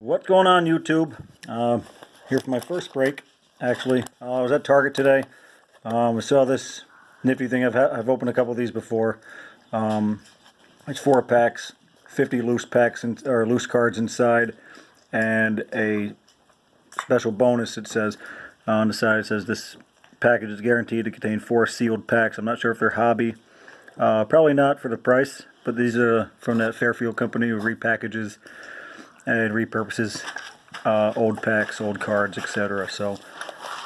What's going on, YouTube? Here for my first break. Actually, I was at Target today. We saw this nifty thing. I've opened a couple of these before. It's 4 packs, 50 loose packs or loose cards inside, and a special bonus. It says on the side. It says this package is guaranteed to contain 4 sealed packs. I'm not sure if they're hobby. Probably not for the price, but these are from that Fairfield company who repackages and repurposes old packs, old cards, etc. So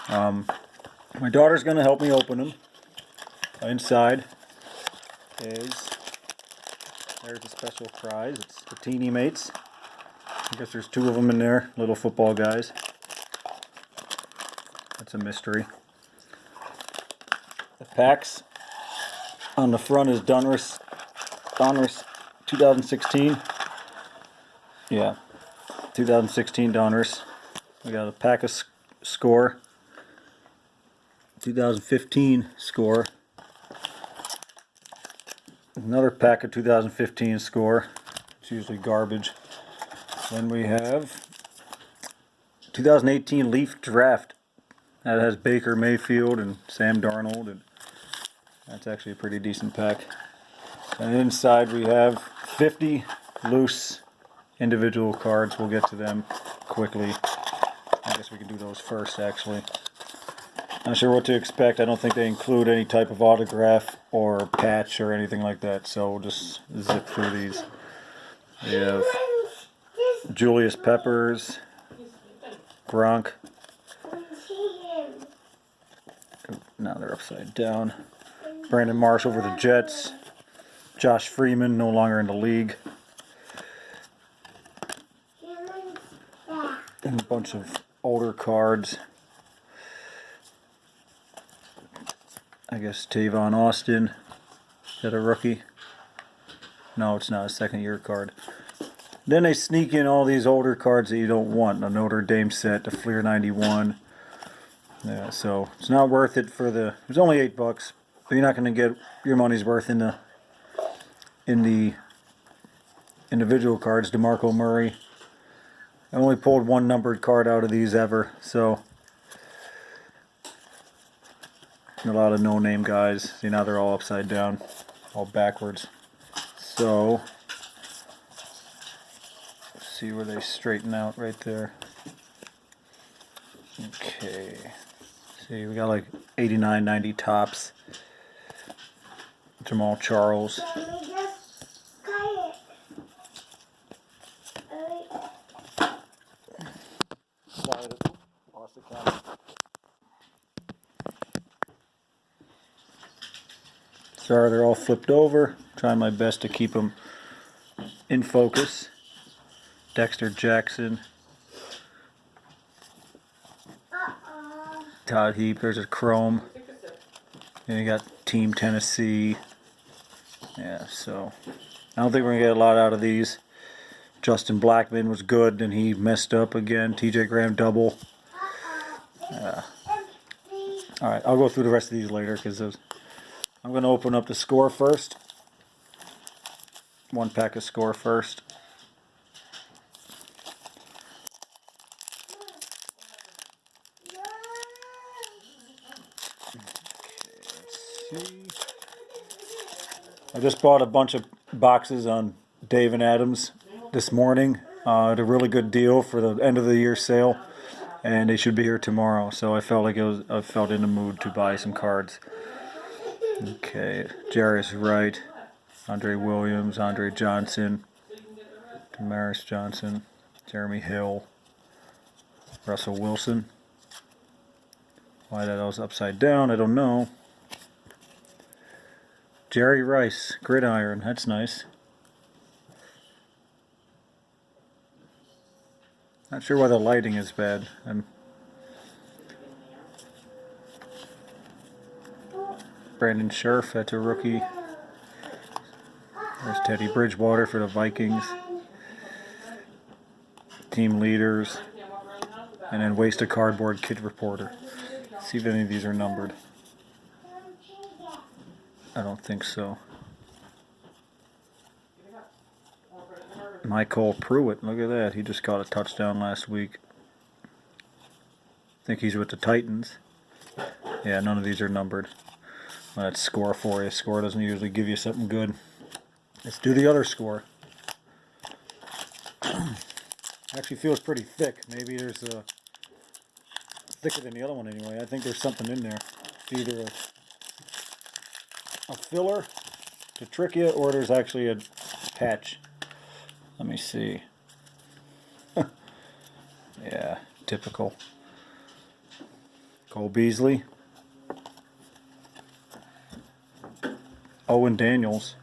my daughter's going to help me open them. Inside is, there's a special prize. It's the Teeny Mates. I guess there's 2 of them in there, little football guys. That's a mystery. The packs on the front is Donruss 2016. Yeah, 2016 Donruss. We got a pack of Score. 2015 Score. Another pack of 2015 Score. It's usually garbage. Then we have 2018 Leaf Draft. That has Baker Mayfield and Sam Darnold, and that's actually a pretty decent pack. And inside we have 50 loose individual cards. We'll get to them quickly. I guess we can do those first, actually. Not sure what to expect. I don't think they include any type of autograph or patch or anything like that, so we'll just zip through these. We have Julius Peppers, Gronk. Now they're upside down. Brandon Marshall for the Jets. Josh Freeman, no longer in the league. And a bunch of older cards. I guess Tavon Austin. Is that a rookie? No, it's not a second-year card. Then they sneak in all these older cards that you don't want. A Notre Dame set, the Fleer 91. Yeah, so it's not worth it for the. It was only $8, but you're not going to get your money's worth in the individual cards. DeMarco Murray. I only pulled 1 numbered card out of these ever, so a lot of no-name guys. See, now they're all upside down, all backwards. So let's see where they straighten out right there. Okay. See, we got like 89, 90 tops. Jamal Charles. Lost the camera. Sorry, they're all flipped over. Trying my best to keep them in focus. Dexter Jackson. Todd Heap. There's a Chrome. And you got Team Tennessee. Yeah, so I don't think we're going to get a lot out of these. Justin Blackman was good, and he messed up again. TJ Graham double. Alright, I'll go through the rest of these later, because I'm going to open up the Score first. 1 pack of Score first. Okay, let's see. I just bought a bunch of boxes on Dave and Adams this morning. At a really good deal for the end of the year sale, and they should be here tomorrow. So I felt like I felt in the mood to buy some cards. Okay, Jarius Wright, Andre Williams, Andre Johnson, Damaris Johnson, Jeremy Hill, Russell Wilson. Why that was upside down, I don't know. Jerry Rice, Gridiron, that's nice. Not sure why the lighting is bad. Brandon Scherf, that's a rookie. There's Teddy Bridgewater for the Vikings. Team leaders. And then Waste of Cardboard, Kid Reporter. See if any of these are numbered. I don't think so. Michael Pruitt. Look at that. He just caught a touchdown last week. I think he's with the Titans. Yeah, none of these are numbered. Well, that's score for you. Score doesn't usually give you something good. Let's do the other score. Actually feels pretty thick. Maybe there's a thicker than the other one anyway. I think there's something in there. It's either a filler to trick you, or there's actually a patch. Let me see. Yeah, typical. Cole Beasley. Owen Daniels.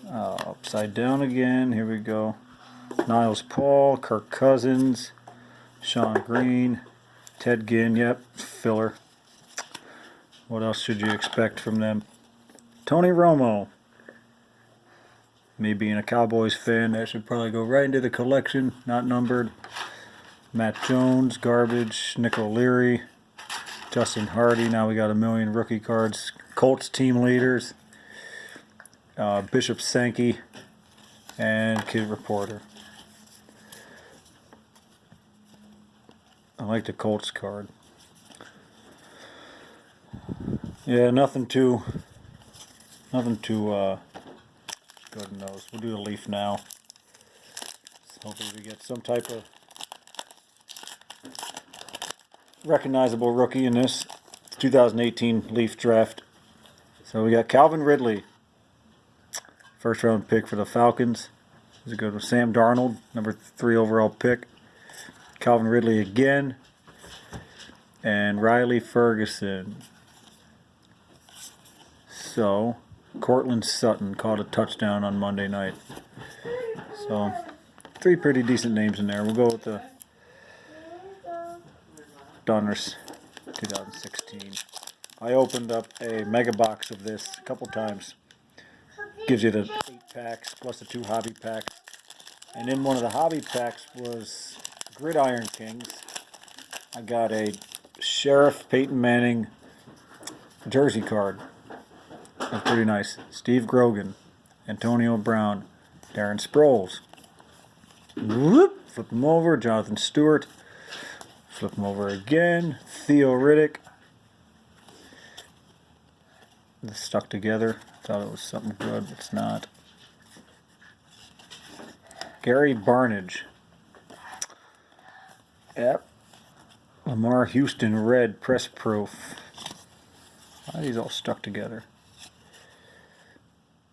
Upside down again. Here we go. Niles Paul, Kirk Cousins, Sean Green, Ted Ginn. Yep, filler. What else should you expect from them? Tony Romo. Me being a Cowboys fan, that should probably go right into the collection. Not numbered. Matt Jones, garbage. Nick O'Leary, Justin Hardy. Now we got a million rookie cards. Colts team leaders. Bishop Sankey and Kid Reporter. I like the Colts card. Yeah, nothing too good in those. We'll do the Leaf now. So hopefully we get some type of recognizable rookie in this 2018 Leaf draft. So we got Calvin Ridley, first round pick for the Falcons. He's a good one. Sam Darnold, number 3 overall pick. Calvin Ridley again. And Riley Ferguson. So, Cortland Sutton caught a touchdown on Monday night. So, 3 pretty decent names in there. We'll go with the Donruss 2016. I opened up a mega box of this a couple times. Gives you the 8 packs plus the 2 hobby packs. And in one of the hobby packs was Gridiron Kings. I got a Sheriff Peyton Manning jersey card. That's pretty nice. Steve Grogan, Antonio Brown, Darren Sproles. Whoop, flip him over. Jonathan Stewart. Flip him over again. Theo Riddick. It's stuck together. Thought it was something good, but it's not. Gary Barnage. Yep. Lamar Houston Red Press Proof. Why are these all stuck together?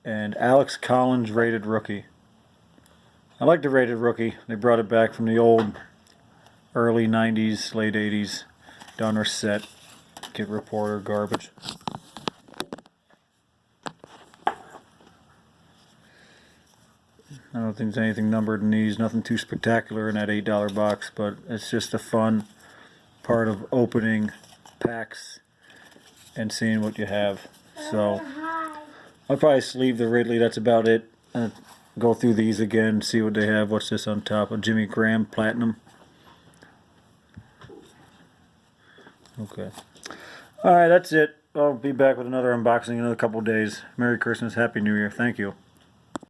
And Alex Collins Rated Rookie. I like the Rated Rookie. They brought it back from the old early 90s, late 80s Donruss set. Kid Reporter garbage. I don't think there's anything numbered in these. Nothing too spectacular in that $8 box, but it's just a fun part of opening packs and seeing what you have. So I'll probably sleeve the Ridley. That's about it. Go through these again, see what they have. What's this on top? A Jimmy Graham Platinum. Okay. Alright, that's it. I'll be back with another unboxing in a couple days. Merry Christmas, Happy New Year. Thank you.